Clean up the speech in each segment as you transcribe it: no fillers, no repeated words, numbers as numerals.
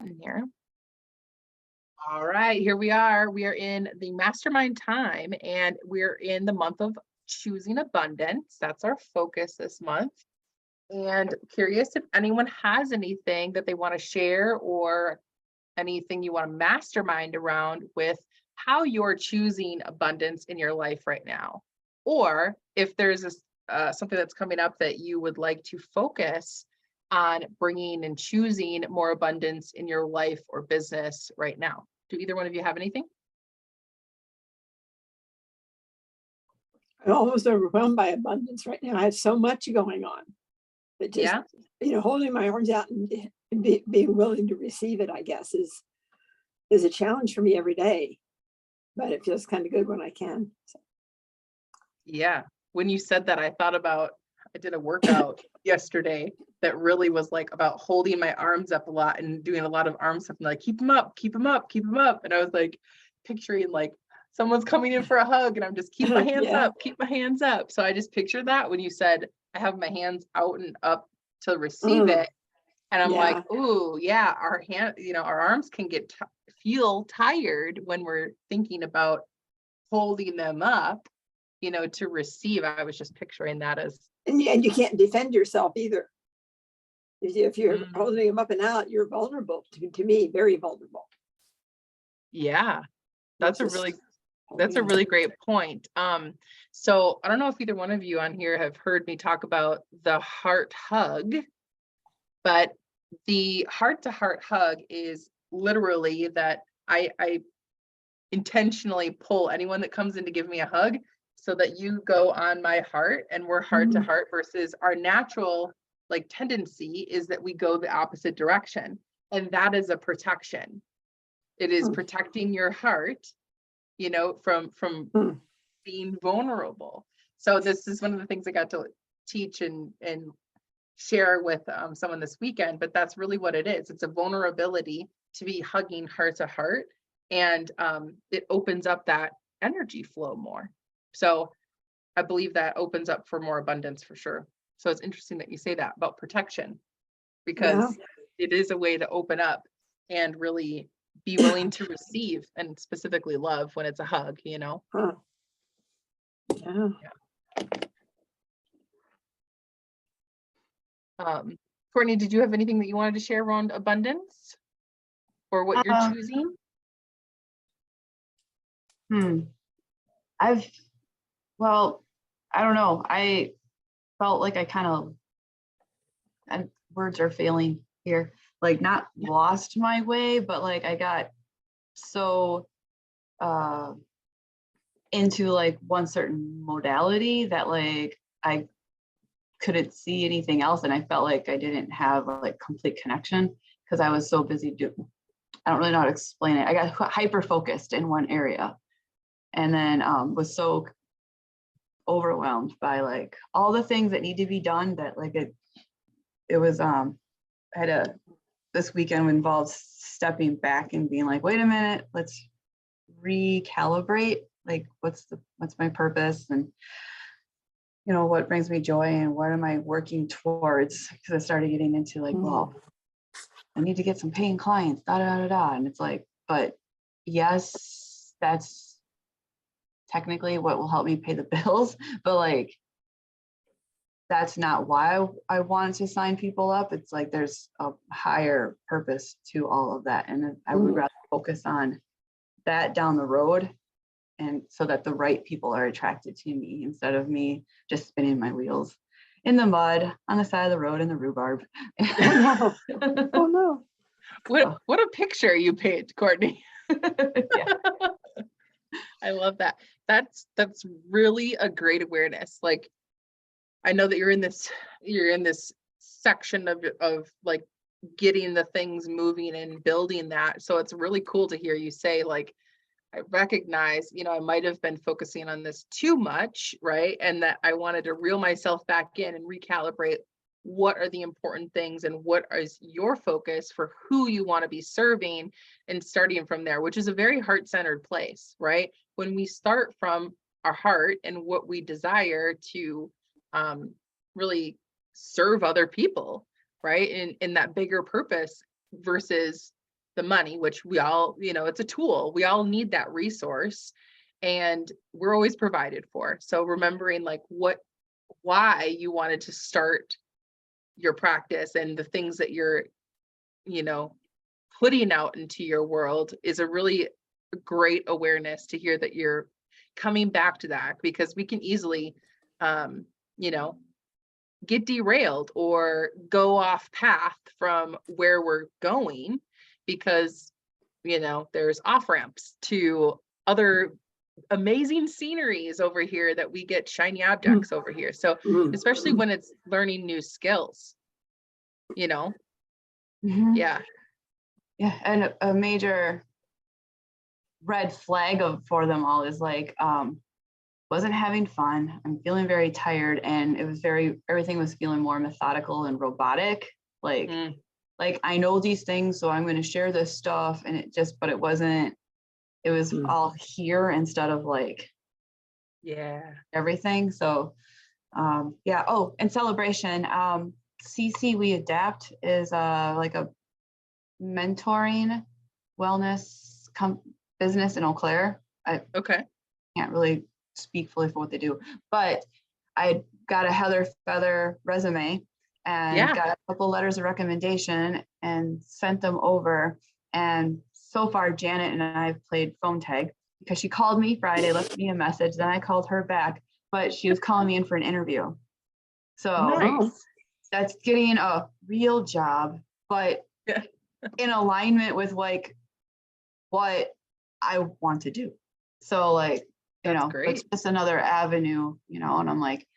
In here. All right, here we are. We are in the mastermind time and we're in the month of choosing abundance. That's our focus this month. And curious if anyone has anything that they want to share or anything you want to mastermind around with how you're choosing abundance in your life right now. Or if there's something that's coming up that you would like to focus on bringing and choosing more abundance in your life or business right now. Do either one of you have anything? I'm almost overwhelmed by abundance right now. I have so much going on that just, Yeah. holding my arms out and being willing to receive it, I guess, is a challenge for me every day. But it feels kind of good when I can. So. Yeah. When you said that, I thought about, I did a workout yesterday that really was like about holding my arms up a lot and doing a lot of arm stuff and like, keep them up, keep them up, keep them up. And I was like picturing like someone's coming in for a hug and I'm just keep my hands Yeah. up, keep my hands up. So I just pictured that when you said, I have my hands out and up to receive it. And I'm like, Yeah. ooh, yeah, our arms can feel tired when we're thinking about holding them up, to receive. I was just picturing that as, And you can't defend yourself either. If you're Mm, holding them up and out, you're vulnerable to me, very vulnerable. yeah, Not that's a just really that's holding a them. really great point. So I don't know if either one of you on here have heard me talk about the heart hug, but the heart to heart hug is literally that I intentionally pull anyone that comes in to give me a hug so that you go on my heart and we're heart to Mhm. heart versus our natural like tendency is that we go the opposite direction. And that is a protection. It is Mm. protecting your heart, from Mm. being vulnerable. So this is one of the things I got to teach and share with someone this weekend, but that's really what it is. It's a vulnerability to be hugging heart to heart, and it opens up that energy flow more. So I believe that opens up for more abundance for sure. So it's interesting that you say that about protection Yeah. because it is a way to open up and really be willing to receive and specifically love when it's a hug. Huh. Yeah. Courtney, did you have anything that you wanted to share around abundance or what you're Uh, choosing? I've, well, I don't know. I felt like I kind of, and words are failing here, like not lost my way, but like I got so into like one certain modality that like I couldn't see anything else. And I felt like I didn't have like complete connection because I was so busy doing, I don't really know how to explain it. I got hyper focused in one area and then was so overwhelmed by like all the things that need to be done that like it was I had this weekend involved stepping back and being like, wait a minute, let's recalibrate, like what's my purpose and what brings me joy and what am I working towards, because I started getting into like, well, I need to get some paying clients, da da da da, and it's like, but yes, that's technically what will help me pay the bills, but like that's not why I wanted to sign people up. It's like there's a higher purpose to all of that, and I would rather focus on that down the road, and so that the right people are attracted to me instead of me just spinning my wheels in the mud on the side of the road in the rhubarb. Oh no. Oh no. What a picture you paint, Courtney. Yeah. I love that. That's really a great awareness. Like I know that you're in this section of like getting the things moving and building that. So it's really cool to hear you say like I recognize, I might have been focusing on this too much, right? And that I wanted to reel myself back in and recalibrate what are the important things and what is your focus for who you want to be serving and starting from there, which is a very heart-centered place, right? When we start from our heart and what we desire to really serve other people, right? In that bigger purpose versus the money, which we all, it's a tool. We all need that resource, and we're always provided for. So remembering like why you wanted to start your practice and the things that you're, putting out into your world is a really great awareness to hear that you're coming back to that, because we can easily, get derailed or go off path from where we're going, because, there's off ramps to other amazing sceneries over here that we get shiny objects over here. So especially when it's learning new skills, Mhm. yeah. Yeah, and a major red flag for them all is like, wasn't having fun. I'm feeling very tired, and everything was feeling more methodical and robotic. Like, Mm, like I know these things, so I'm going to share this stuff, and but it wasn't. It was all here instead of like yeah. everything. So, yeah. Oh, and celebration. CC We Adapt is like a mentoring wellness business in Eau Claire. I Okay. can't really speak fully for what they do, but I got a Heather Feather resume and Yeah. got a couple letters of recommendation and sent them over. And so far, Janet and I have played phone tag, because she called me Friday, left me a message, then I called her back, but she was calling me in for an interview. So Nice. that's getting a real job, but Yeah. in alignment with like what I want to do. So like, That's it's great. just another avenue, and I'm like,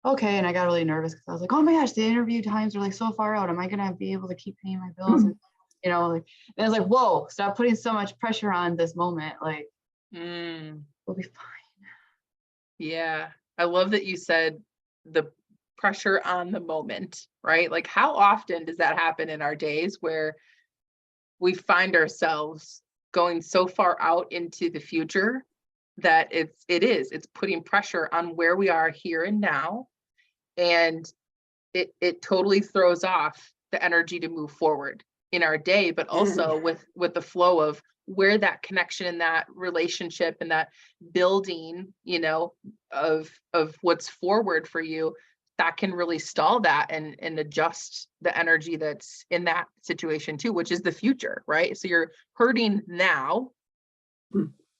okay. And I got really nervous because I was like, oh my gosh, the interview times are like so far out. Am I going to be able to keep paying my bills? And, like, and I was like, whoa, stop putting so much pressure on this moment. Like, we'll be fine. Yeah. I love that you said the pressure on the moment, right? Like, how often does that happen in our days where we find ourselves going so far out into the future that it's putting pressure on where we are here and now, and it totally throws off the energy to move forward in our day, but also with the flow of where that connection and that relationship and that building, of what's forward for you, that can really stall that and adjust the energy that's in that situation too, which is the future, right? So you're hurting now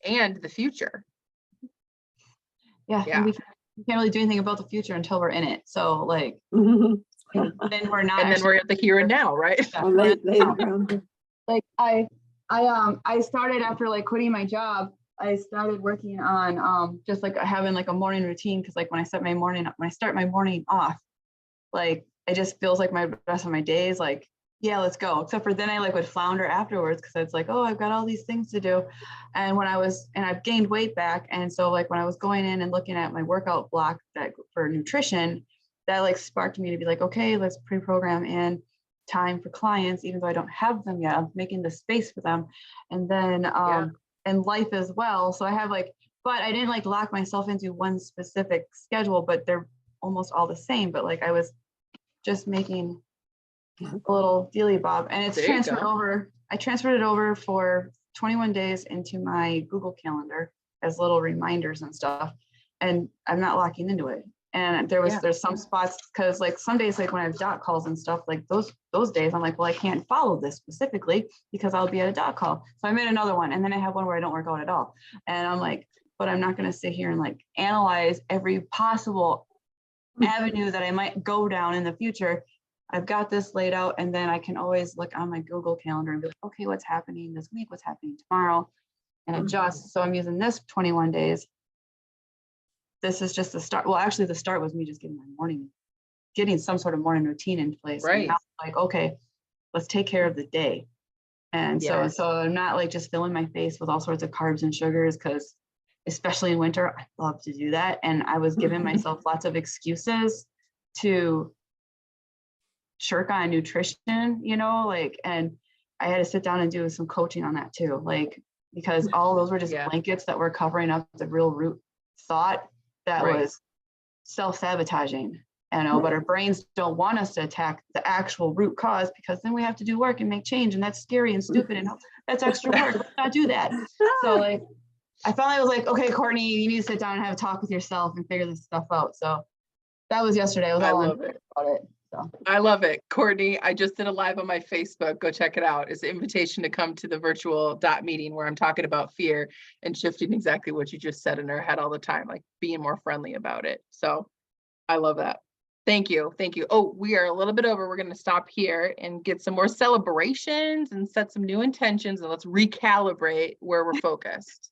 and the future. Yeah. Yeah. And we can't really do anything about the future until we're in it. So like, then we're not. And then we're at the here and now, right? Like I started after like quitting my job. I started working on just like having like a morning routine, because like when I start my morning off, like it just feels like my rest of my day is like, yeah, let's go. Except for then I like would flounder afterwards, because it's like, oh, I've got all these things to do. And I've gained weight back. And so like when I was going in and looking at my workout block for nutrition, that like sparked me to be like, okay, let's pre-program in time for clients, even though I don't have them yet. I'm making the space for them. And then and life as well. So I have like, but I didn't like lock myself into one specific schedule, but they're almost all the same. But like I was just making a little dealy bob, and it's transferred over. I transferred it over for 21 days into my Google Calendar as little reminders and stuff. And I'm not locking into it. And there's some spots, because like some days, like when I have doc calls and stuff, like those days I'm like, well, I can't follow this specifically because I'll be at a doc call. So I made another one, and then I have one where I don't work out at all. And I'm like, but I'm not going to sit here and like analyze every possible avenue that I might go down in the future. I've got this laid out, and then I can always look on my Google Calendar and be like, okay, what's happening this week? What's happening tomorrow? And adjust. So I'm using this 21 days. This is just the start. Well, actually the start was me just getting some sort of morning routine in place. Right. And now I'm like, okay, let's take care of the day. And so I'm not like just filling my face with all sorts of carbs and sugars, because especially in winter, I love to do that. And I was giving myself lots of excuses to shirk on nutrition, and I had to sit down and do some coaching on that too. Like, because all those were just blankets that were covering up the real root thought that was self-sabotaging. you know, but our brains don't want us to attack the actual root cause, because then we have to do work and make change, and that's scary and stupid, and that's extra work. Let's not do that. So like, I finally was like, okay, Courtney, you need to sit down and have a talk with yourself and figure this stuff out. So that was yesterday. I was I all love it. about it. So I love it. Courtney, I just did a live on my Facebook. Go check it out. It's an invitation to come to the virtual dot meeting where I'm talking about fear and shifting exactly what you just said in her head all the time, like being more friendly about it. So I love that. Thank you. Thank you. Oh, we are a little bit over. We're going to stop here and get some more celebrations and set some new intentions, and let's recalibrate where we're focused.